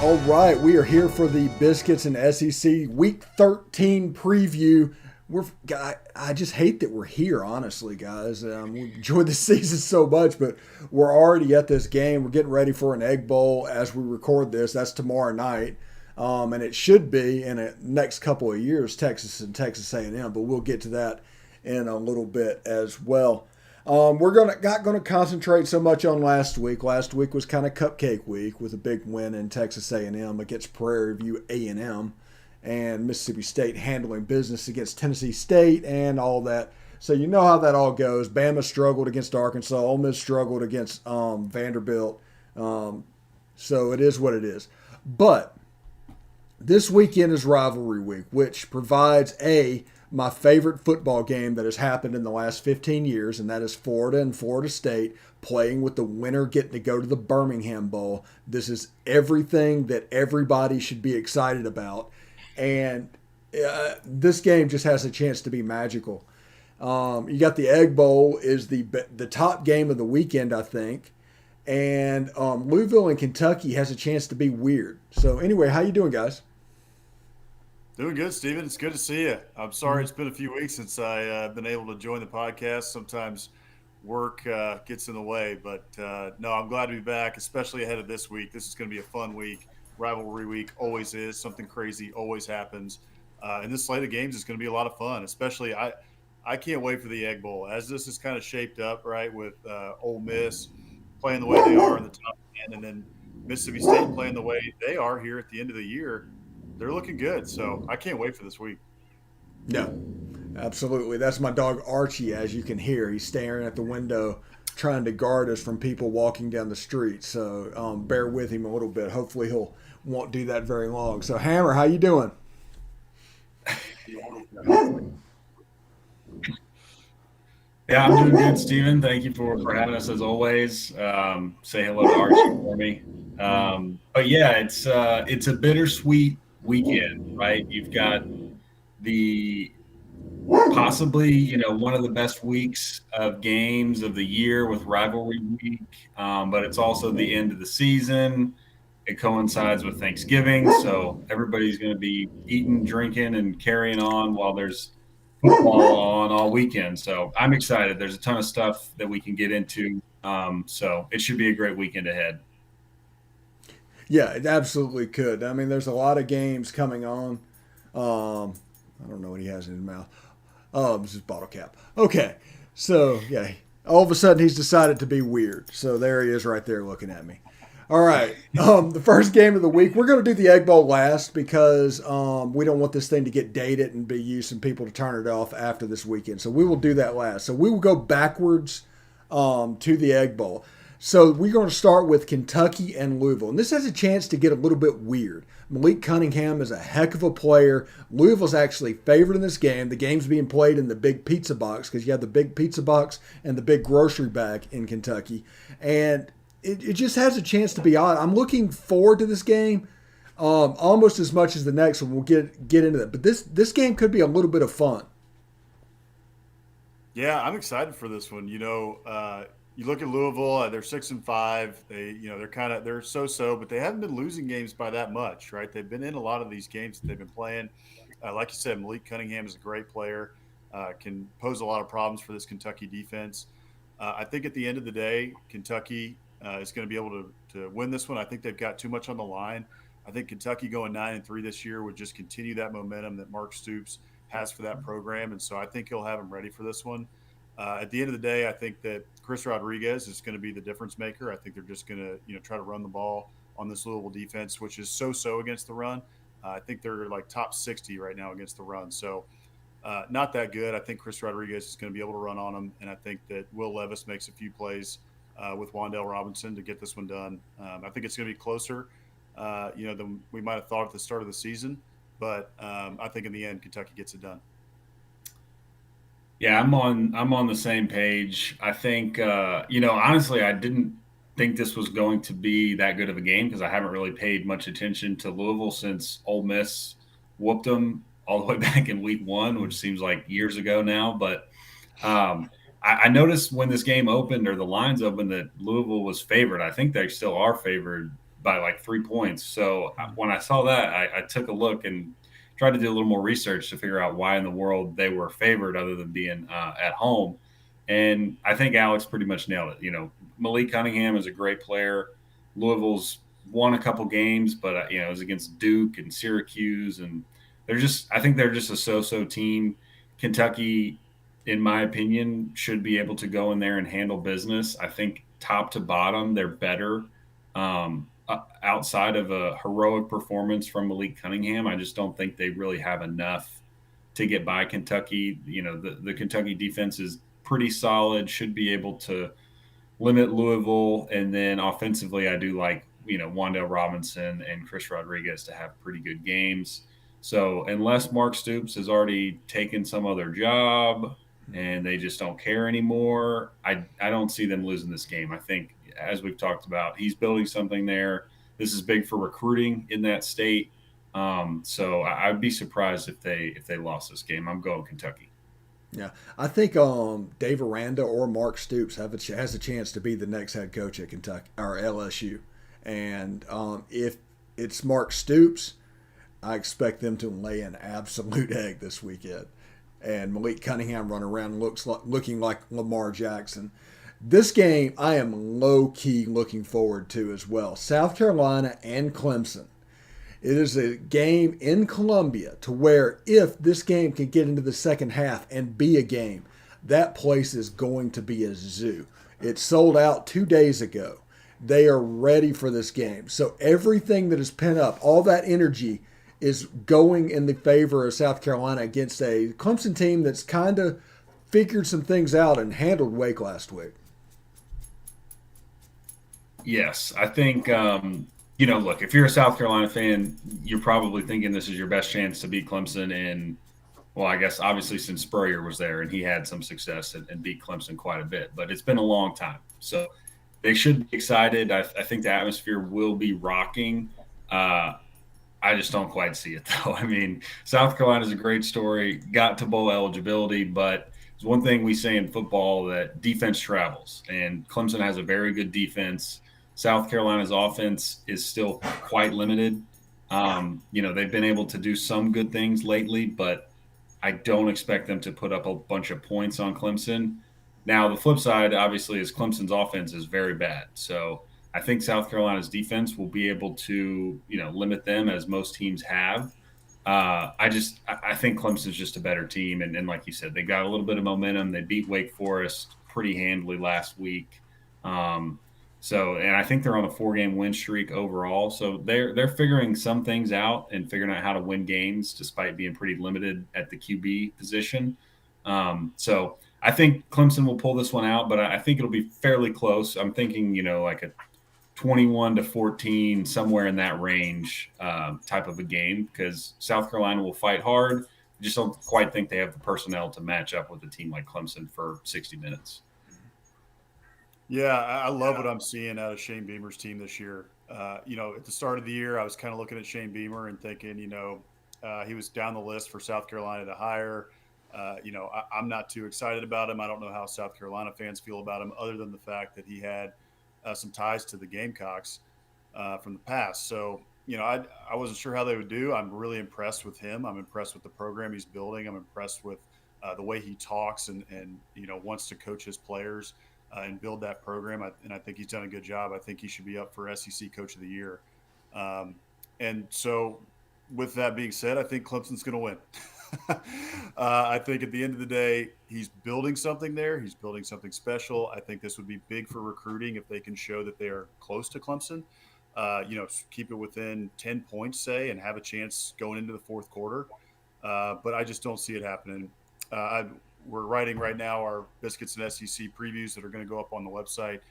All right, we are here for the Biscuits and SEC Week 13 preview. I just hate that we're here, honestly, guys. We enjoyed the season so much, but we're already at this game. We're getting ready for an Egg Bowl as we record this. That's tomorrow night, and it should be in the next couple of years, Texas and Texas A&M. But we'll get to that in a little bit as well. We're not gonna concentrate so much on last week. Last week was kind of cupcake week with a big win in Texas A&M against Prairie View A&M, and Mississippi State handling business against Tennessee State and all that. So you know how that all goes. Bama struggled against Arkansas. Ole Miss struggled against Vanderbilt. So it is what it is. But this weekend is rivalry week, which provides my favorite football game that has happened in the last 15 years, and that is Florida and Florida State playing with the winner getting to go to the Birmingham Bowl. This is everything that everybody should be excited about, and this game just has a chance to be magical. You got the Egg Bowl is the top game of the weekend, I think, and Louisville and Kentucky has a chance to be weird. So anyway, how you doing, guys? Doing good, Steven. It's good to see you. I'm sorry it's been a few weeks since I've been able to join the podcast. Sometimes work gets in the way, but no, I'm glad to be back, especially ahead of this week. This is going to be a fun week. Rivalry week always is. Something crazy always happens. And this slate of games is going to be a lot of fun, especially I can't wait for the Egg Bowl. As this is kind of shaped up, right, with Ole Miss playing the way they are in the top 10, and then Mississippi State playing the way they are here at the end of the year. They're looking good, so I can't wait for this week. No, absolutely. That's my dog Archie, as you can hear. He's staring at the window, trying to guard us from people walking down the street. So bear with him a little bit. Hopefully he'll won't do that very long. So Hammer, how you doing? Yeah, I'm doing good, Steven. Thank you for having us as always. Say hello to Archie for me. But yeah, it's a bittersweet weekend, right? You've got the possibly one of the best weeks of games of the year with rivalry week, but it's also the end of the season. It coincides with Thanksgiving, so everybody's going to be eating, drinking, and carrying on while there's football on all weekend. So I'm excited. There's a ton of stuff that we can get into. So it should be a great weekend ahead. Yeah, it absolutely could. I mean, there's a lot of games coming on. I don't know what he has in his mouth. This is bottle cap. Okay, so yeah, all of a sudden he's decided to be weird. So there he is, right there, looking at me. All right. The first game of the week, we're going to do the Egg Bowl last because we don't want this thing to get dated and be used and people to turn it off after this weekend. So we will do that last. So we will go backwards to the Egg Bowl. So we're going to start with Kentucky and Louisville. And this has a chance to get a little bit weird. Malik Cunningham is a heck of a player. Louisville's actually favored in this game. The game's being played in the big pizza box because you have the big pizza box and the big grocery bag in Kentucky. And it just has a chance to be odd. I'm looking forward to this game almost as much as the next one. We'll get into that. But this game could be a little bit of fun. Yeah, I'm excited for this one. You look at Louisville; they're 6-5. They're so-so, but they haven't been losing games by that much, right? They've been in a lot of these games that they've been playing. Like you said, Malik Cunningham is a great player. Can pose a lot of problems for this Kentucky defense. I think at the end of the day, Kentucky is going to be able to win this one. I think they've got too much on the line. I think Kentucky going 9-3 this year would just continue that momentum that Mark Stoops has for that program, and so I think he'll have them ready for this one. At the end of the day, I think that Chris Rodriguez is going to be the difference maker. I think they're just going to try to run the ball on this Louisville defense, which is so against the run. I think they're like top 60 right now against the run, so not that good. I think Chris Rodriguez is going to be able to run on them, and I think that Will Levis makes a few plays with Wandale Robinson to get this one done. I think it's going to be closer, than we might have thought at the start of the season, but I think in the end, Kentucky gets it done. Yeah, I'm on the same page. I think honestly, I didn't think this was going to be that good of a game because I haven't really paid much attention to Louisville since Ole Miss whooped them all the way back in week one, which seems like years ago now. But I noticed when this game opened or the lines opened that Louisville was favored. I think they still are favored by like 3 points. So when I saw that, I took a look and tried to do a little more research to figure out why in the world they were favored other than being at home. And I think Alex pretty much nailed it. Malik Cunningham is a great player. Louisville's won a couple games, but it was against Duke and Syracuse, and I think they're just a so-so team. Kentucky, in my opinion, should be able to go in there and handle business. I think top to bottom, they're better. Outside of a heroic performance from Malik Cunningham, I just don't think they really have enough to get by Kentucky. The Kentucky defense is pretty solid, should be able to limit Louisville. And then offensively, I do like, Wandale Robinson and Chris Rodriguez to have pretty good games. So unless Mark Stoops has already taken some other job and they just don't care anymore, I don't see them losing this game. I think, as we've talked about, he's building something there. This is big for recruiting in that state. So I'd be surprised if they lost this game. I'm going Kentucky. Yeah, I think Dave Aranda or Mark Stoops has a chance to be the next head coach at Kentucky or LSU, and if it's Mark Stoops, I expect them to lay an absolute egg this weekend. And Malik Cunningham running around looking like Lamar Jackson. This game I am low key looking forward to as well. South Carolina and Clemson. It is a game in Columbia to where if this game can get into the second half and be a game, that place is going to be a zoo. It sold out 2 days ago. They are ready for this game. So everything that is pent up, all that energy is going in the favor of South Carolina against a Clemson team that's kind of figured some things out and handled Wake last week. Yes, I think look, if you're a South Carolina fan, you're probably thinking this is your best chance to beat Clemson. And, well, I guess obviously since Spurrier was there and he had some success and beat Clemson quite a bit, but it's been a long time. So they should be excited. I think the atmosphere will be rocking. I just don't quite see it, though. I mean, South Carolina is a great story, got to bowl eligibility, but it's one thing we say in football that defense travels, and Clemson has a very good defense. South Carolina's offense is still quite limited. They've been able to do some good things lately, but I don't expect them to put up a bunch of points on Clemson. Now, the flip side, obviously, is Clemson's offense is very bad. So I think South Carolina's defense will be able to, limit them as most teams have. I think Clemson's just a better team. And like you said, they got a little bit of momentum. They beat Wake Forest pretty handily last week. And I think they're on a 4-game win streak overall. So they're figuring some things out and figuring out how to win games despite being pretty limited at the QB position. So I think Clemson will pull this one out, but I think it'll be fairly close. I'm thinking, like a 21-14, somewhere in that range type of a game, because South Carolina will fight hard. I just don't quite think they have the personnel to match up with a team like Clemson for 60 minutes. Yeah, I love what I'm seeing out of Shane Beamer's team this year. At the start of the year, I was kind of looking at Shane Beamer and thinking, he was down the list for South Carolina to hire. I'm not too excited about him. I don't know how South Carolina fans feel about him, other than the fact that he had some ties to the Gamecocks from the past. So, I wasn't sure how they would do. I'm really impressed with him. I'm impressed with the program he's building. I'm impressed with the way he talks and wants to coach his players and build that program. And I think he's done a good job. I think he should be up for SEC Coach of the Year. And so, with that being said, I think Clemson's going to win. I think at the end of the day, he's building something there. He's building something special. I think this would be big for recruiting if they can show that they are close to Clemson. Keep it within 10 points, say, and have a chance going into the fourth quarter. But I just don't see it happening. We're writing right now our Biscuits and SEC previews that are going to go up on the website.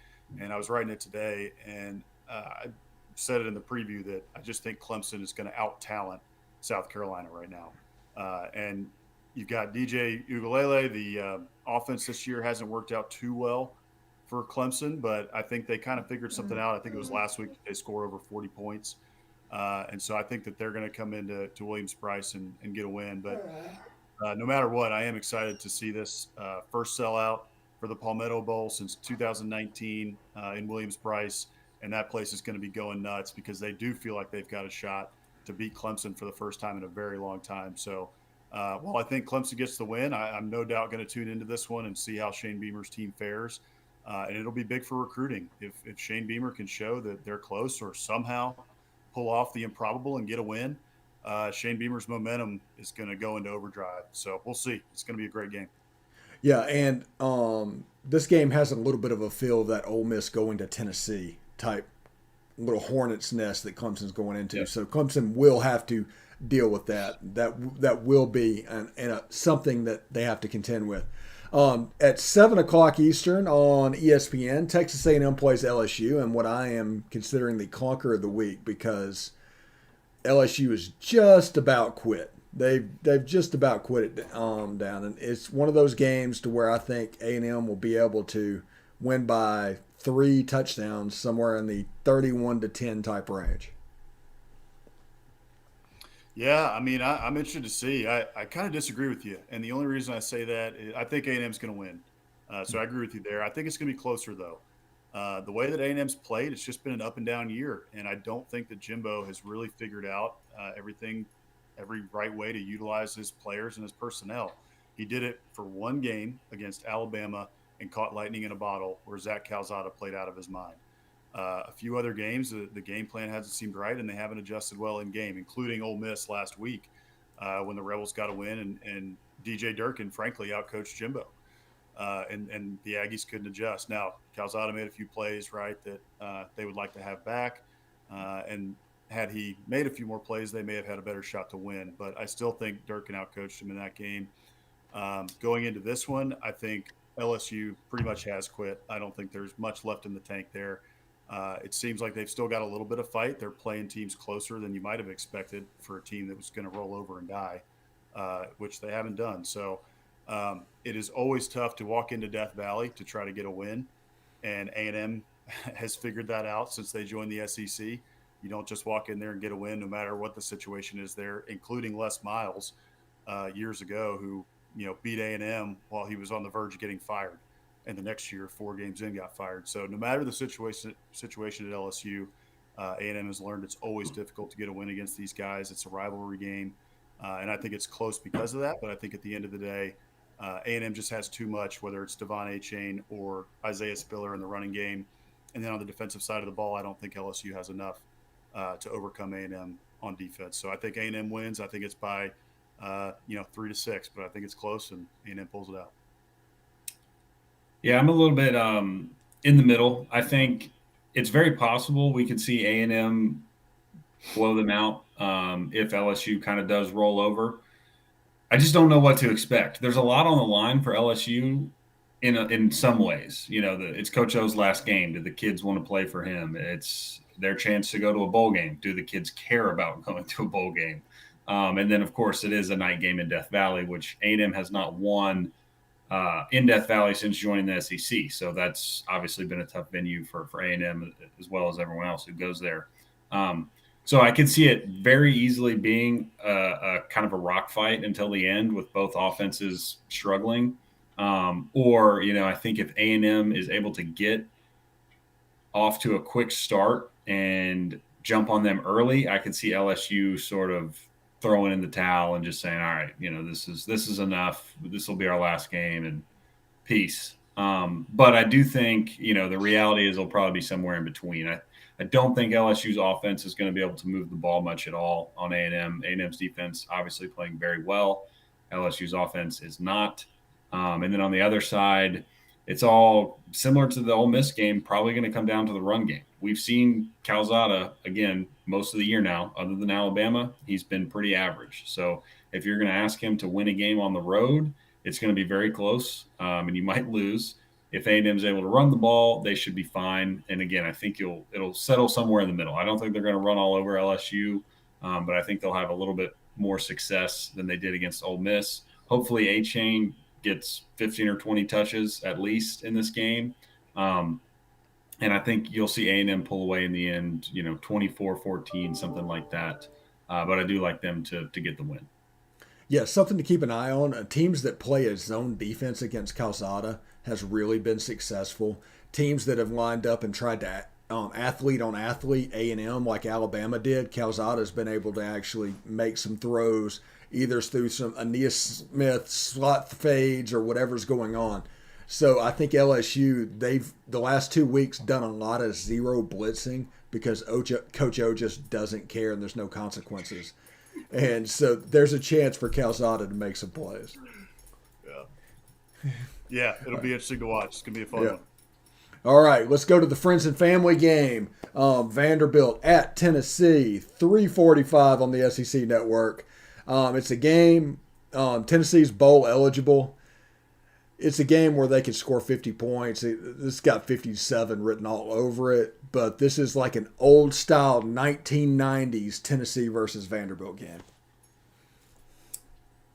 And I was writing it today, and I said it in the preview that I just think Clemson is going to out-talent South Carolina right now. And you've got DJ Uiagalelei. The offense this year hasn't worked out too well for Clemson, but I think they kind of figured something out. I think it was last week they scored over 40 points. And so I think that they're going to come into Williams-Brice and get a win. But no matter what, I am excited to see this first sellout for the Palmetto Bowl since 2019 in Williams-Brice. and that place is going to be going nuts because they do feel like they've got a shot to beat Clemson for the first time in a very long time. So while I think Clemson gets the win, I'm no doubt going to tune into this one and see how Shane Beamer's team fares. And it'll be big for recruiting. If Shane Beamer can show that they're close or somehow pull off the improbable and get a win, Shane Beamer's momentum is going to go into overdrive. So we'll see. It's going to be a great game. Yeah, and this game has a little bit of a feel of that Ole Miss going to Tennessee type little hornet's nest that Clemson's going into. Yep. So Clemson will have to deal with that. That will be something that they have to contend with. At 7 o'clock Eastern on ESPN, Texas A&M plays LSU, and what I am considering the clunker of the week because LSU is just about quit. They've just about quit it down, and it's one of those games to where I think A&M will be able to win by 3 touchdowns, somewhere in the 31-10 type range. Yeah, I mean, I'm interested to see. I kind of disagree with you, and the only reason I say that is I think A&M's going to win. So I agree with you there. I think it's going to be closer though. The way that A&M's played, it's just been an up and down year, and I don't think that Jimbo has really figured out every right way to utilize his players and his personnel. He did it for one game against Alabama and caught lightning in a bottle where Zach Calzada played out of his mind. A few other games, the game plan hasn't seemed right, and they haven't adjusted well in game, including Ole Miss last week when the Rebels got a win and DJ Durkin, frankly, outcoached Jimbo. And the Aggies couldn't adjust. Now, Calzada made a few plays, right, that they would like to have back. And had he made a few more plays, they may have had a better shot to win. But I still think Durkin outcoached him in that game. Going into this one, I think LSU pretty much has quit. I don't think there's much left in the tank there. It seems like they've still got a little bit of fight. They're playing teams closer than you might have expected for a team that was going to roll over and die, which they haven't done. So it is always tough to walk into Death Valley to try to get a win, and A&M has figured that out since they joined the SEC. You don't just walk in there and get a win no matter what the situation is there, including Les Miles years ago who beat A&M while he was on the verge of getting fired. And the next year, 4 games in, got fired. So no matter the situation at LSU, A&M has learned it's always difficult to get a win against these guys. It's a rivalry game, and I think it's close because of that. But I think at the end of the day, A&M just has too much, whether it's Devon Achane or Isaiah Spiller in the running game. And then on the defensive side of the ball, I don't think LSU has enough to overcome A&M on defense. So I think A&M wins. I think it's by 3-6, but I think it's close, and A&M pulls it out. Yeah, I'm a little bit in the middle. I think it's very possible we could see A&M blow them out if LSU kind of does roll over. I just don't know what to expect. There's a lot on the line for LSU in some ways. It's Coach O's last game. Do the kids want to play for him? It's their chance to go to a bowl game. Do the kids care about going to a bowl game? And then, of course, it is a night game in Death Valley, which A&M has not won in Death Valley since joining the SEC. So that's obviously been a tough venue for A&M as well as everyone else who goes there. So I could see it very easily being a kind of a rock fight until the end with both offenses struggling. Or I think if A&M is able to get off to a quick start and jump on them early, I could see LSU sort of throwing in the towel and just saying, all right, this is enough. This will be our last game and peace. But I do think, the reality is it'll probably be somewhere in between. I don't think LSU's offense is going to be able to move the ball much at all on A&M. A&M's defense obviously playing very well. LSU's offense is not. And then on the other side, it's all similar to the Ole Miss game, probably going to come down to the run game. We've seen Calzada, again, most of the year now, other than Alabama, he's been pretty average. So if you're going to ask him to win a game on the road, it's going to be very close, and you might lose. If A&M is able to run the ball, they should be fine. And again, I think it'll settle somewhere in the middle. I don't think they're going to run all over LSU, but I think they'll have a little bit more success than they did against Ole Miss. Hopefully Achane gets 15 or 20 touches at least in this game. And I think you'll see A&M pull away in the end, 24-14, something like that. But I do like them to get the win. Yeah, something to keep an eye on. Teams that play a zone defense against Calzada has really been successful. Teams that have lined up and tried to athlete on athlete A&M like Alabama did, Calzada's been able to actually make some throws either through some Aeneas Smith slot fades or whatever's going on. So I think LSU, they've the last 2 weeks done a lot of zero blitzing because Coach O just doesn't care and there's no consequences. And so there's a chance for Calzada to make some plays. Yeah, it'll be interesting to watch. It's going to be a fun one. All right, let's go to the friends and family game. Vanderbilt at Tennessee, 3:45 on the SEC network. It's a game. Tennessee's bowl eligible. It's a game where they could score 50 points. This got 57 written all over it, but this is like an old style 1990s Tennessee versus Vanderbilt game.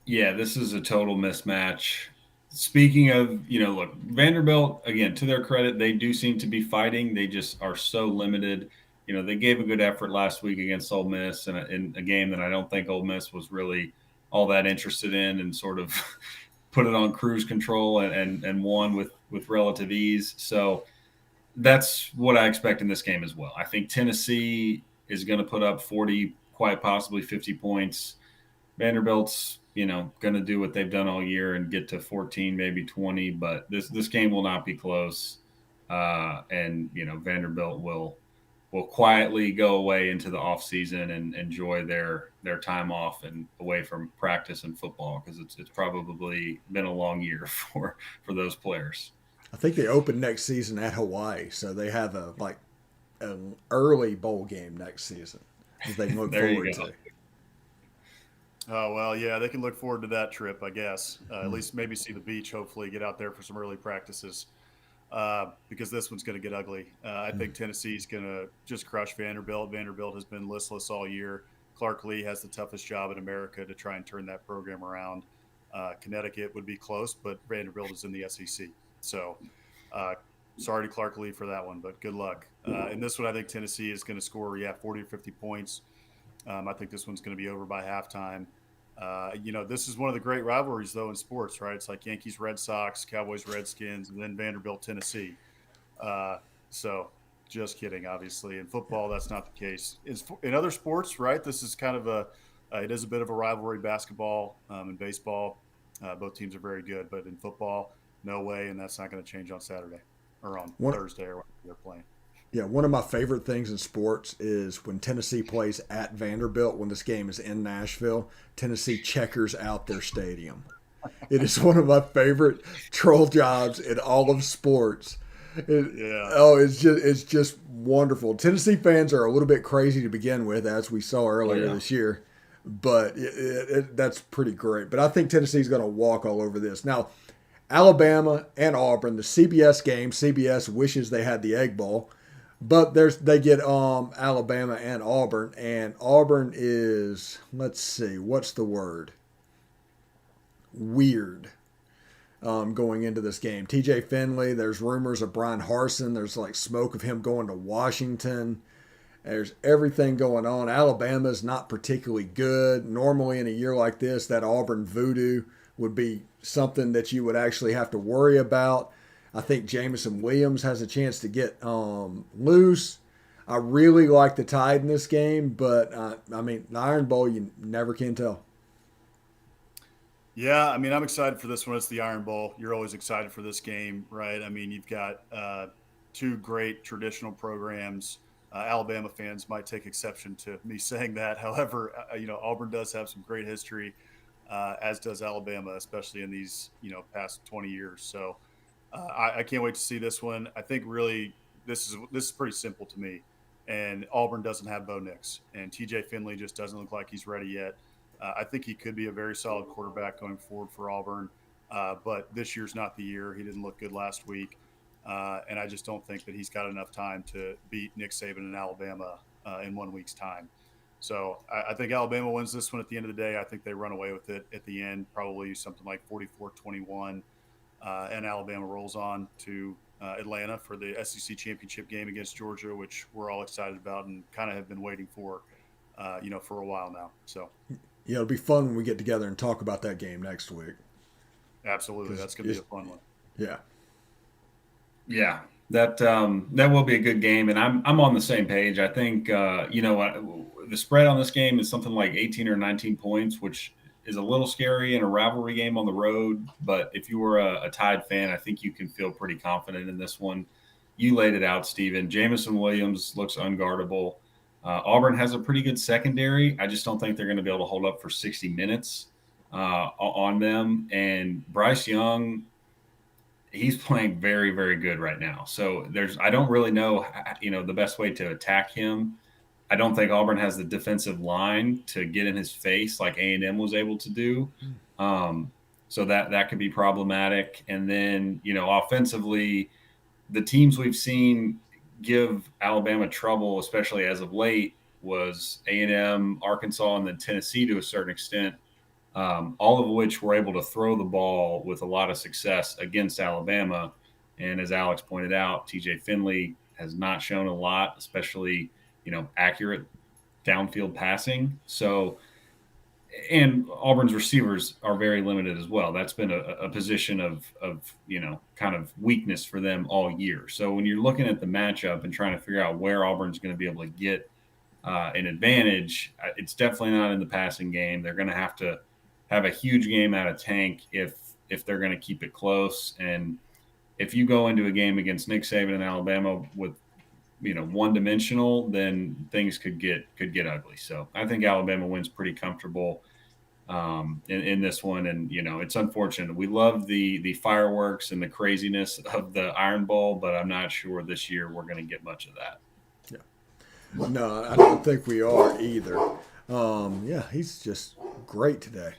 Yeah, this is a total mismatch. Speaking of, look, Vanderbilt, again, to their credit, they do seem to be fighting. They just are so limited. They gave a good effort last week against Ole Miss in a game that I don't think Ole Miss was really all that interested in, and sort of put it on cruise control and won with relative ease. So that's what I expect in this game as well. I think Tennessee is going to put up 40, quite possibly 50 points. Vanderbilt's going to do what they've done all year and get to 14, maybe 20, but this game will not be close. And Vanderbilt will quietly go away into the off season and enjoy their time off and away from practice and football, because it's probably been a long year for those players. I think they open next season at Hawaii, so they have an early bowl game next season that they can look forward to. Oh, well, yeah, they can look forward to that trip, I guess. At least maybe see the beach, hopefully, get out there for some early practices, because this one's going to get ugly. I think Tennessee's going to just crush Vanderbilt. Vanderbilt has been listless all year. Clark Lee has the toughest job in America to try and turn that program around. Connecticut would be close, but Vanderbilt is in the SEC. So sorry to Clark Lee for that one, but good luck. In this one, I think Tennessee is going to score, 40 or 50 points. I think this one's going to be over by halftime. This is one of the great rivalries, though, in sports, right? It's like Yankees, Red Sox, Cowboys, Redskins, and then Vanderbilt, Tennessee. So just kidding, obviously. In football, that's not the case. In other sports, right, this is kind of it is a bit of a rivalry. Basketball and baseball, both teams are very good. But in football, no way, and that's not going to change on Saturday or on Thursday or when they're playing. Yeah, one of my favorite things in sports is when Tennessee plays at Vanderbilt, when this game is in Nashville, Tennessee checkers out their stadium. It is one of my favorite troll jobs in all of sports. It's just wonderful. Tennessee fans are a little bit crazy to begin with, as we saw earlier this year, but that's pretty great. But I think Tennessee's going to walk all over this. Now, Alabama and Auburn, the CBS game, CBS wishes they had the Egg Bowl. But they get Alabama and Auburn is, let's see, what's the word? Weird. Going into this game, TJ Finley. There's rumors of Brian Harsin. There's like smoke of him going to Washington. There's everything going on. Alabama's not particularly good. Normally in a year like this, that Auburn voodoo would be something that you would actually have to worry about. I think Jamison Williams has a chance to get loose. I really like the Tide in this game, but the Iron Bowl, you never can tell. Yeah, I'm excited for this one. It's the Iron Bowl. You're always excited for this game, right? You've got two great traditional programs. Alabama fans might take exception to me saying that. However, Auburn does have some great history, as does Alabama, especially in these past 20 years. So. I can't wait to see this one. I think really this is pretty simple to me. And Auburn doesn't have Bo Nix, and TJ Finley just doesn't look like he's ready yet. I think he could be a very solid quarterback going forward for Auburn, but this year's not the year. He didn't look good last week, and I just don't think that he's got enough time to beat Nick Saban in Alabama in 1 week's time. So I think Alabama wins this one at the end of the day. I think they run away with it at the end, probably something like 44-21. And Alabama rolls on to Atlanta for the SEC championship game against Georgia, which we're all excited about and kind of have been waiting for, for a while now. So, yeah, it'll be fun when we get together and talk about that game next week. Absolutely, that's going to be a fun one. Yeah. Yeah, That will be a good game, and I'm on the same page. I think the spread on this game is something like 18 or 19 points, which is a little scary in a rivalry game on the road. But if you were a Tide fan, I think you can feel pretty confident in this one. You laid it out, Steven. Jamison Williams looks unguardable. Auburn has a pretty good secondary. I just don't think they're going to be able to hold up for 60 minutes on them. And Bryce Young, he's playing very, very good right now. So I don't really know, the best way to attack him. I don't think Auburn has the defensive line to get in his face like A&M was able to do. So that could be problematic. And then, offensively, the teams we've seen give Alabama trouble, especially as of late, was A&M, Arkansas, and then Tennessee to a certain extent. All of which were able to throw the ball with a lot of success against Alabama. And as Alex pointed out, TJ Finley has not shown a lot, especially, accurate downfield passing. So, and Auburn's receivers are very limited as well. That's been a position of kind of weakness for them all year. So when you're looking at the matchup and trying to figure out where Auburn's going to be able to get an advantage, it's definitely not in the passing game. They're going to have a huge game out of tank if they're going to keep it close. And if you go into a game against Nick Saban and Alabama with one dimensional, then things could get ugly. So I think Alabama wins pretty comfortable in this one. And it's unfortunate. We love the fireworks and the craziness of the Iron Bowl, but I'm not sure this year we're going to get much of that. Yeah, no, I don't think we are either. Yeah, he's just great today.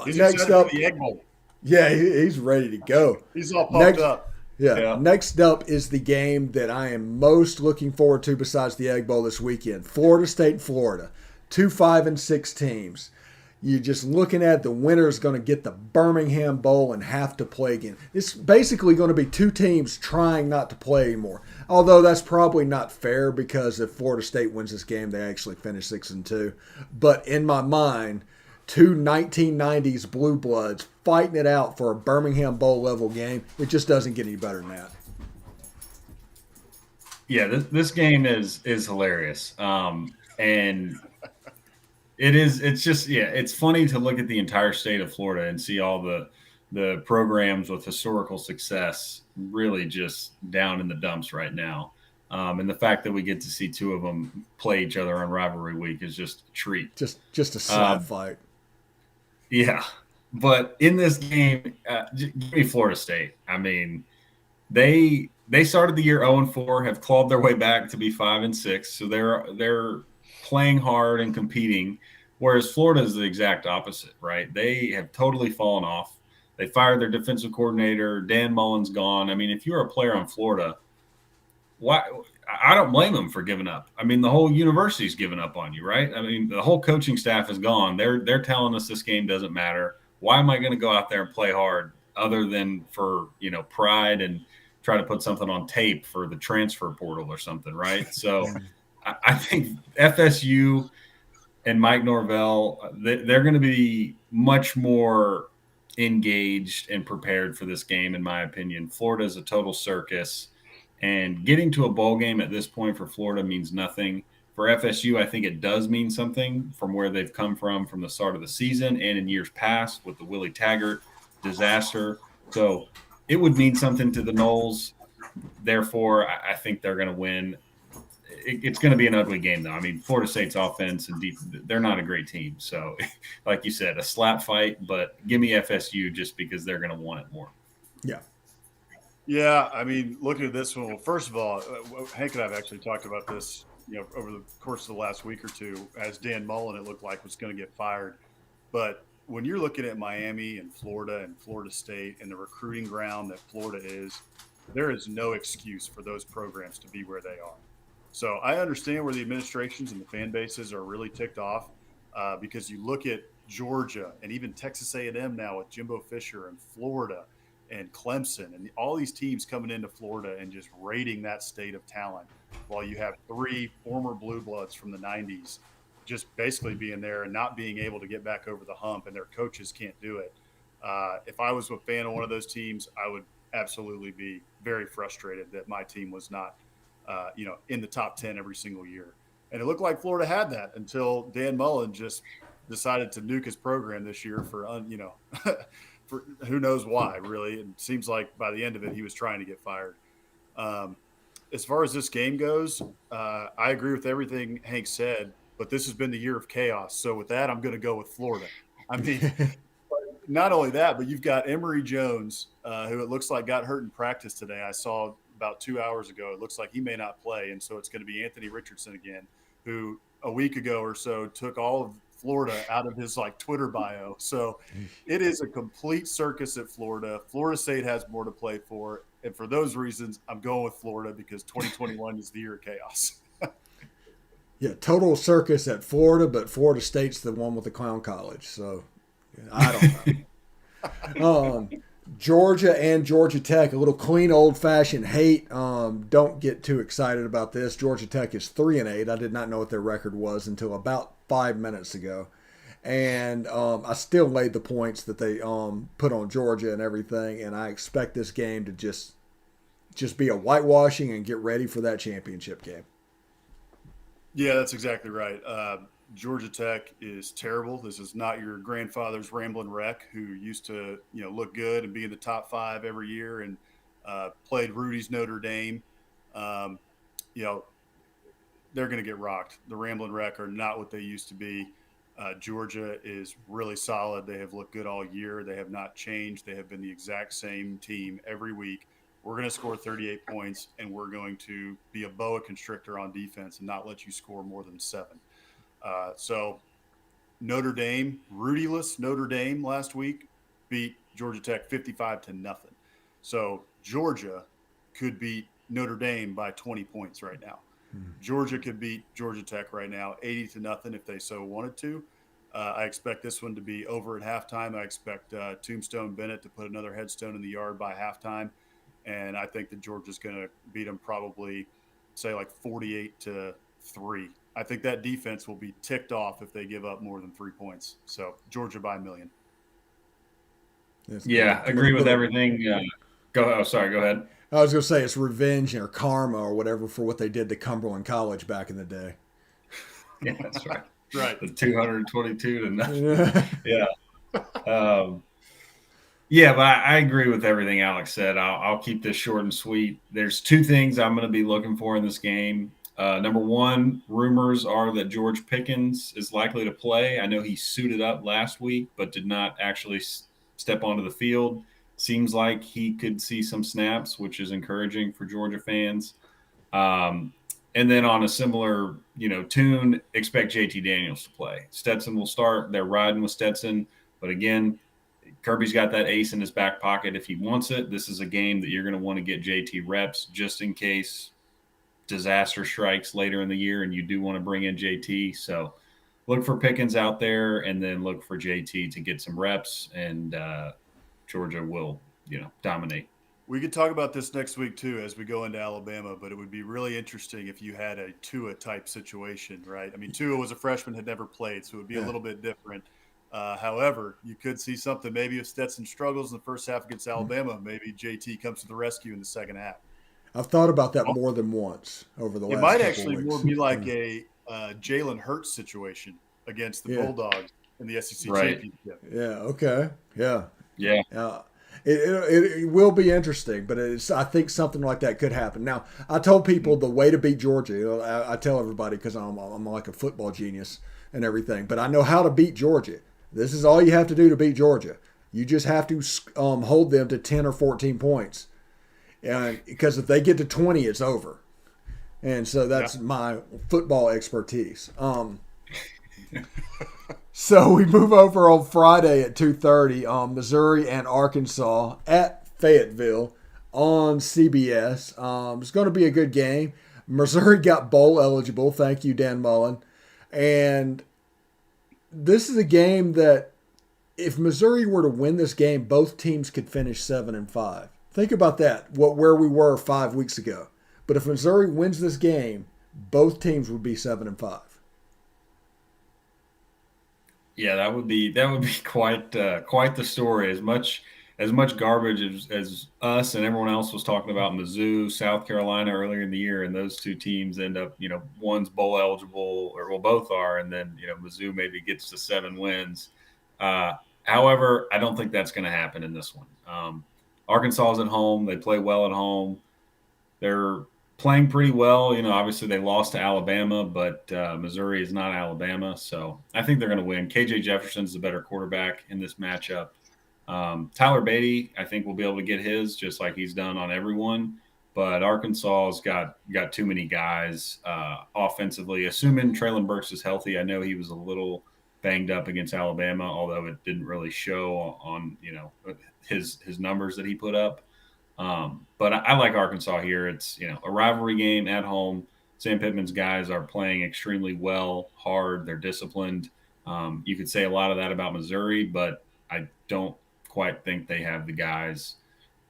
He's next up, for the Egg Bowl. Yeah, he's ready to go. He's all pumped up. Yeah. Next up is the game that I am most looking forward to besides the Egg Bowl this weekend. Florida State, Florida. 2 5-6 teams. You're just looking at the winner is going to get the Birmingham Bowl and have to play again. It's basically going to be two teams trying not to play anymore. Although that's probably not fair because if Florida State wins this game, they actually finish 6-2. But in my mind, two 1990s blue bloods fighting it out for a Birmingham Bowl level game. It just doesn't get any better than that. Yeah, this game is hilarious. And it's funny to look at the entire state of Florida and see all the programs with historical success really just down in the dumps right now. And the fact that we get to see two of them play each other on Rivalry Week is just a treat. Just a slap fight. Yeah. But in this game, give me Florida State. I mean, they started the year 0-4, have clawed their way back to be 5-6. So they're playing hard and competing, whereas Florida is the exact opposite, right? They have totally fallen off. They fired their defensive coordinator. Dan Mullen's gone. I mean, if you're a player on Florida, why? I don't blame them for giving up. I mean, the whole university's given up on you, right? I mean, the whole coaching staff is gone. They're telling us this game doesn't matter. Why am I going to go out there and play hard other than for, pride and try to put something on tape for the transfer portal or something, right? So I think FSU and Mike Norvell, they're going to be much more engaged and prepared for this game, in my opinion. Florida is a total circus. And getting to a bowl game at this point for Florida means nothing. For FSU, I think it does mean something from where they've come from the start of the season and in years past with the Willie Taggart disaster. So it would mean something to the Noles. Therefore, I think they're going to win. It's going to be an ugly game, though. I mean, Florida State's offense and deep, they're not a great team. So, like you said, a slap fight, but give me FSU just because they're going to want it more. Yeah. Yeah, I mean, looking at this one, well, first of all, Hank and I have actually talked about this, over the course of the last week or two, as Dan Mullen, it looked like, was going to get fired. But when you're looking at Miami and Florida State and the recruiting ground that Florida is, there is no excuse for those programs to be where they are. So I understand where the administrations and the fan bases are really ticked off because you look at Georgia and even Texas A&M now with Jimbo Fisher and Florida and Clemson and all these teams coming into Florida and just raiding that state of talent while you have three former blue bloods from the 90s just basically being there and not being able to get back over the hump, and their coaches can't do it. If I was a fan of one of those teams, I would absolutely be very frustrated that my team was not, in the top 10 every single year. And it looked like Florida had that until Dan Mullen just decided to nuke his program this year for, for who knows why, really. It seems like by the end of it, he was trying to get fired. Um, as far as this game goes, I agree with everything Hank said, but this has been the year of chaos. So with that, I'm going to go with Florida. I mean, not only that, but you've got Emory Jones, who it looks like got hurt in practice today. I saw about 2 hours ago. It looks like he may not play, and so it's going to be Anthony Richardson again, who a week ago or so took all of Florida out of his Twitter bio. So it is a complete circus at Florida. Florida State has more to play for, and for those reasons, I'm going with Florida because 2021 is the year of chaos. Yeah, total circus at Florida, but Florida State's the one with the clown college. So I don't know. Georgia and Georgia Tech, a little clean, old-fashioned hate. Don't get too excited about this. Georgia Tech is 3-8. I did not know what their record was until about 5 minutes ago, and I still laid the points that they put on Georgia and everything. And I expect this game to just be a whitewashing and get ready for that championship game. Yeah, that's exactly right. Georgia Tech is terrible. This is not your grandfather's Ramblin' Wreck who used to, look good and be in the top 5 every year and played Rudy's Notre Dame. They're going to get rocked. The Ramblin' Wreck are not what they used to be. Georgia is really solid. They have looked good all year. They have not changed. They have been the exact same team every week. We're going to score 38 points, and we're going to be a boa constrictor on defense and not let you score more than 7. So Notre Dame, Rudyless Notre Dame last week beat Georgia Tech 55-0. So Georgia could beat Notre Dame by 20 points right now. Georgia could beat Georgia Tech right now 80-0 if they so wanted to. I expect this one to be over at halftime. I expect Tombstone Bennett to put another headstone in the yard by halftime. And I think that Georgia's going to beat them probably, say, 48-3. I think that defense will be ticked off if they give up more than 3 points. So Georgia by 1,000,000. Yeah, agree with everything. Go ahead. I was going to say it's revenge or karma or whatever for what they did to Cumberland College back in the day. Yeah, that's right. Right. The 222-0. Yeah. Yeah, but I agree with everything Alex said. I'll keep this short and sweet. There's 2 things I'm going to be looking for in this game. Number one, rumors are that George Pickens is likely to play. I know he suited up last week, but did not actually step onto the field. Seems like he could see some snaps, which is encouraging for Georgia fans. And then on a similar, tune, expect JT Daniels to play. Stetson will start. They're riding with Stetson. But again, Kirby's got that ace in his back pocket if he wants it. This is a game that you're going to want to get JT reps just in case disaster strikes later in the year and you do want to bring in JT. So look for Pickens out there and then look for JT to get some reps, and Georgia will, dominate. We could talk about this next week, too, as we go into Alabama, but it would be really interesting if you had a Tua-type situation, right? I mean, Tua was a freshman, had never played, so it would be a little bit different. However, you could see something. Maybe if Stetson struggles in the first half against Alabama, maybe JT comes to the rescue in the second half. I've thought about that more than once over the last couple weeks. It might couple actually weeks. more be like a Jalen Hurts situation against the Bulldogs in the SEC championship. Yeah. Okay. Yeah. Yeah. It will be interesting, but I think something like that could happen. Now, I told people the way to beat Georgia. I tell everybody because I'm like a football genius and everything, but I know how to beat Georgia. This is all you have to do to beat Georgia. You just have to hold them to 10 or 14 points, and because if they get to 20, it's over. And so that's my football expertise. So we move over on Friday at 2:30. Missouri and Arkansas at Fayetteville on CBS. It's going to be a good game. Missouri got bowl eligible. Thank you, Dan Mullen. And this is a game that if Missouri were to win this game, both teams could finish 7-5. Think about that, where we were 5 weeks ago. But if Missouri wins this game, both teams would be 7-5. Yeah, that would be quite the story. As much as much garbage as us and everyone else was talking about Mizzou, South Carolina earlier in the year, and those two teams end up, one's bowl eligible, or well, both are, and then Mizzou maybe gets to 7 wins. However, I don't think that's going to happen in this one. Arkansas is at home; they play well at home. They're playing pretty well. Obviously they lost to Alabama, but Missouri is not Alabama, so I think they're going to win. KJ Jefferson's the better quarterback in this matchup. Tyler Beatty, I think, will be able to get his just like he's done on everyone. But Arkansas's got too many guys offensively. Assuming Traylon Burks is healthy, I know he was a little banged up against Alabama, although it didn't really show on his numbers that he put up. But I like Arkansas here. It's a rivalry game at home. Sam Pittman's guys are playing extremely well, hard. They're disciplined. You could say a lot of that about Missouri, but I don't quite think they have the guys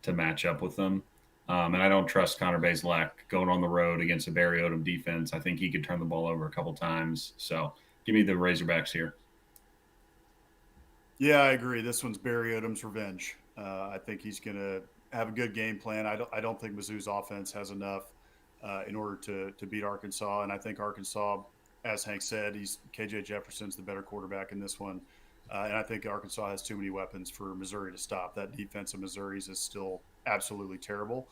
to match up with them. And I don't trust Connor Bazelak going on the road against a Barry Odom defense. I think he could turn the ball over a couple times. So give me the Razorbacks here. Yeah, I agree. This one's Barry Odom's revenge. I think he's going to have a good game plan. I don't think Mizzou's offense has enough in order to beat Arkansas. And I think Arkansas, as Hank said, KJ Jefferson's the better quarterback in this one. And I think Arkansas has too many weapons for Missouri to stop. That defense of Missouri's is still absolutely terrible.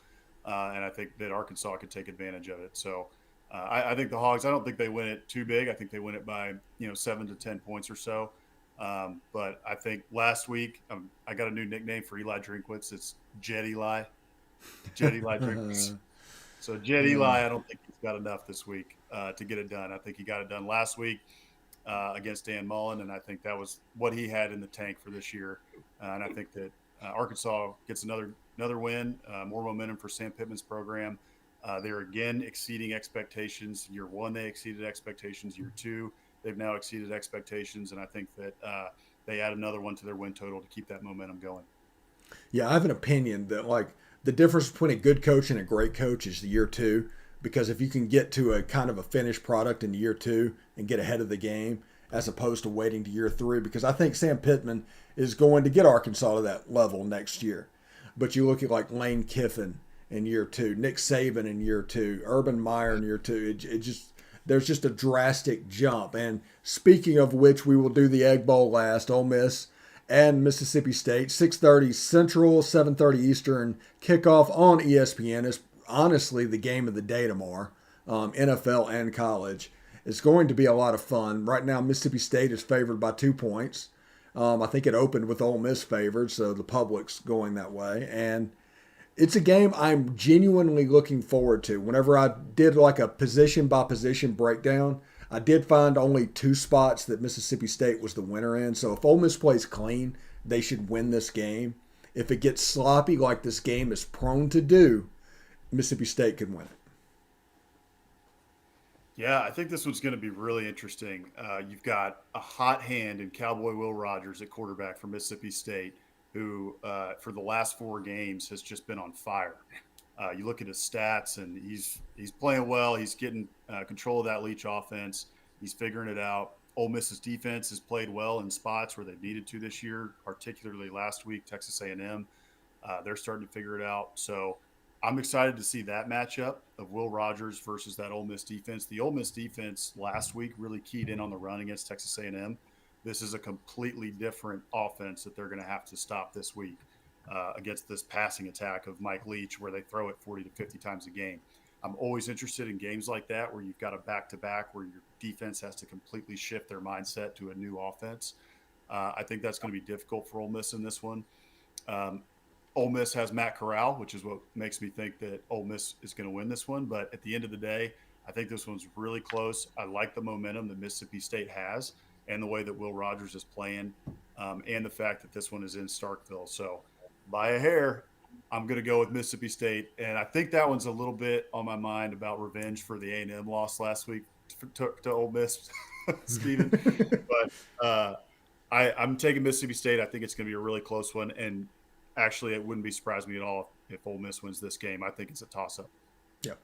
And I think that Arkansas could take advantage of it. So I think the Hogs, I don't think they win it too big. I think they win it by 7 to 10 points or so. But I think last week I got a new nickname for Eli Drinkwitz. It's Jet Eli. Jet Eli Drinkwitz. So Jet Eli, I don't think he's got enough this week to get it done. I think he got it done last week against Dan Mullen, and I think that was what he had in the tank for this year. And I think that Arkansas gets another win, more momentum for Sam Pittman's program. They're again exceeding expectations. Year 1, they exceeded expectations. Year 2, they've now exceeded expectations, and I think that they add another one to their win total to keep that momentum going. Yeah, I have an opinion that the difference between a good coach and a great coach is the year 2, because if you can get to a kind of a finished product in year 2 and get ahead of the game as opposed to waiting to year 3, because I think Sam Pittman is going to get Arkansas to that level next year. But you look at Lane Kiffin in year 2, Nick Saban in year 2, Urban Meyer in year 2. There's just a drastic jump. And speaking of which, we will do the Egg Bowl last. Ole Miss and Mississippi State, 6:30 Central, 7:30 Eastern kickoff on ESPN is honestly the game of the day tomorrow, NFL and college. It's going to be a lot of fun. Right now, Mississippi State is favored by 2 points. I think it opened with Ole Miss favored, so the public's going that way. And it's a game I'm genuinely looking forward to. Whenever I did a position-by-position breakdown, I did find only 2 spots that Mississippi State was the winner in. So if Ole Miss plays clean, they should win this game. If it gets sloppy like this game is prone to do, Mississippi State could win it. Yeah, I think this one's going to be really interesting. You've got a hot hand in Cowboy Will Rogers at quarterback for Mississippi State, who for the last 4 games has just been on fire. You look at his stats, and he's playing well. He's getting control of that Leach offense. He's figuring it out. Ole Miss's defense has played well in spots where they've needed to this year, particularly last week, Texas A&M. They're starting to figure it out. So I'm excited to see that matchup of Will Rogers versus that Ole Miss defense. The Ole Miss defense last week really keyed in on the run against Texas A&M. This is a completely different offense that they're going to have to stop this week against this passing attack of Mike Leach, where they throw it 40 to 50 times a game. I'm always interested in games like that where you've got a back-to-back where your defense has to completely shift their mindset to a new offense. I think that's going to be difficult for Ole Miss in this one. Ole Miss has Matt Corral, which is what makes me think that Ole Miss is going to win this one. But at the end of the day, I think this one's really close. I like the momentum that Mississippi State has and the way that Will Rogers is playing and the fact that this one is in Starkville. So by a hair, I'm going to go with Mississippi State. And I think that one's a little bit on my mind about revenge for the A&M loss last week to Ole Miss, Stephen. But I'm taking Mississippi State. I think it's going to be a really close one. And actually, it wouldn't be surprised me at all if Ole Miss wins this game. I think it's a toss-up. Yep.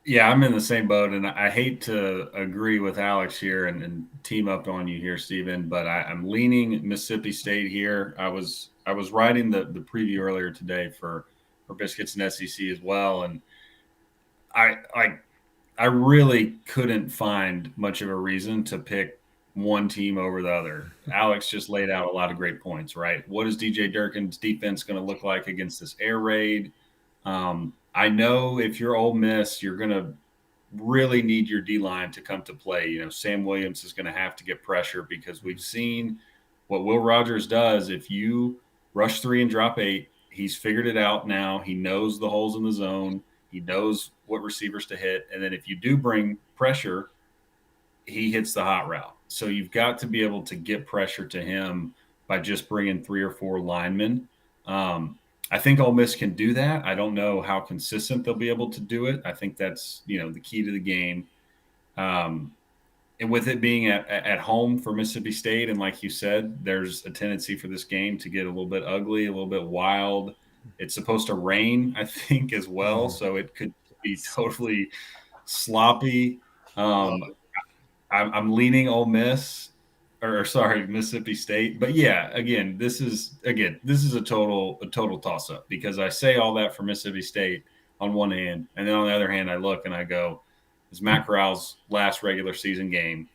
Yeah, I'm in the same boat, and I hate to agree with Alex here and team up on you here, Stephen, but I'm leaning Mississippi State here. I was writing the preview earlier today for Biscuits and SEC as well, and I I I really couldn't find much of a reason to pick one team over the other. Alex just laid out a lot of great points, right? What is DJ Durkin's defense going to look like against this air raid? I know if you're Ole Miss, you're going to really need your D line to come to play. Sam Williams is going to have to get pressure because we've seen what Will Rogers does. If you rush 3 and drop 8, he's figured it out now. He knows the holes in the zone. He knows what receivers to hit. And then if you do bring pressure, he hits the hot route. So you've got to be able to get pressure to him by just bringing 3 or 4 linemen. I think Ole Miss can do that. I don't know how consistent they'll be able to do it. I think that's the key to the game. And with it being at home for Mississippi State, and like you said, there's a tendency for this game to get a little bit ugly, a little bit wild. It's supposed to rain, I think, as well, so it could be totally sloppy. I'm leaning Ole Miss, or sorry, Mississippi State. But yeah, again, this is a total toss up because I say all that for Mississippi State on one hand, and then on the other hand, I look and I go, "It's Matt Corral's last regular season game."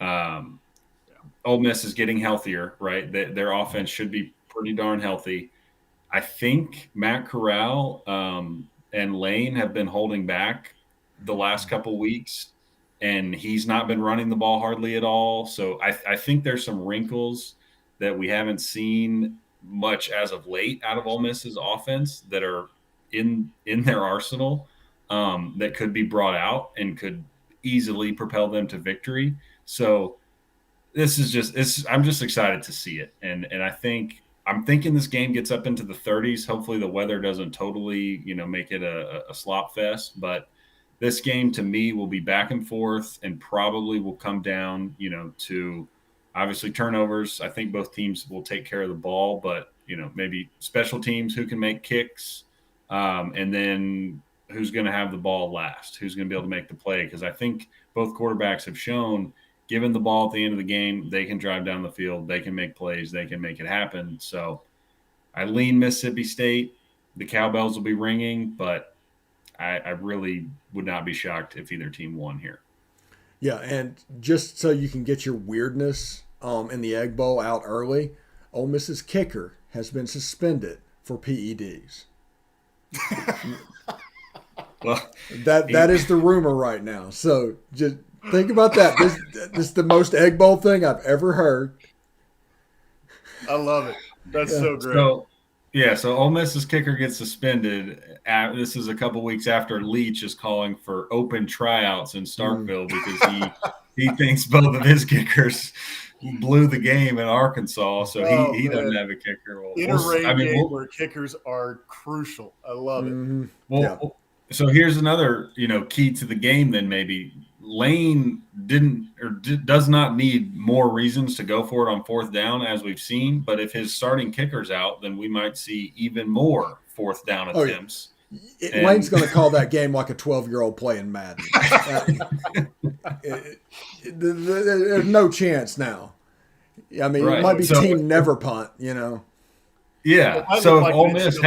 Ole Miss is getting healthier, right? Their offense should be pretty darn healthy. I think Matt Corral and Lane have been holding back the last couple weeks, and he's not been running the ball hardly at all. So I think there's some wrinkles that we haven't seen much as of late out of Ole Miss's offense that are in their arsenal that could be brought out and could easily propel them to victory. So this is I'm just excited to see it. And I'm thinking this game gets up into the 30s. Hopefully the weather doesn't totally, make it a slop fest, but this game to me will be back and forth and probably will come down, to obviously turnovers. I think both teams will take care of the ball, but, maybe special teams who can make kicks, and then who's going to have the ball last, who's going to be able to make the play. Because I think both quarterbacks have shown, given the ball at the end of the game, they can drive down the field, they can make plays, they can make it happen. So I lean Mississippi State. The cowbells will be ringing, but I really would not be shocked if either team won here. Yeah, and just so you can get your weirdness in the Egg Bowl out early, Ole Miss's kicker has been suspended for PEDs. Well, that is the rumor right now. So just think about that. This is the most Egg Bowl thing I've ever heard. I love it. That's so great. So Ole Miss's kicker gets suspended. This is a couple weeks after Leach is calling for open tryouts in Starkville because he thinks both of his kickers blew the game in Arkansas, so he doesn't have a kicker. Game where kickers are crucial. I love it. So here's another key to the game. Then maybe Lane does not need more reasons to go for it on fourth down, as we've seen. But if his starting kicker's out, then we might see even more fourth down attempts. Lane's going to call that game like a 12-year-old playing Madden. There's no chance now. I mean, It might be team never punt, Yeah. Well, so if Ole Miss,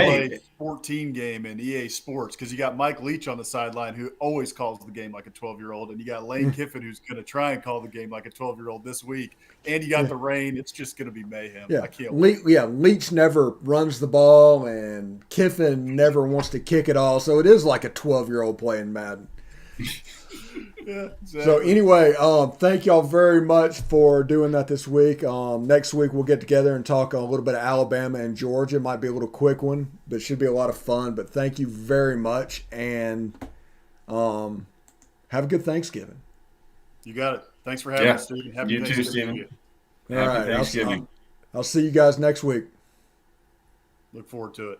14 game in EA Sports, because you got Mike Leach on the sideline who always calls the game like a 12-year-old, and you got Lane Kiffin who's going to try and call the game like a 12-year-old this week, and you got the rain. It's just going to be mayhem. Yeah. I can't wait. Leach never runs the ball, and Kiffin never wants to kick it all, so it is like a 12-year-old playing Madden. Yeah, exactly. So anyway, thank y'all very much for doing that this week. Next week we'll get together and talk a little bit of Alabama and Georgia. It might be a little quick one, but should be a lot of fun. But thank you very much, and have a good Thanksgiving. You got it. Thanks for having us, Stephen. Happy you too, Stephen. All right, Thanksgiving. I'll see you guys next week. Look forward to it.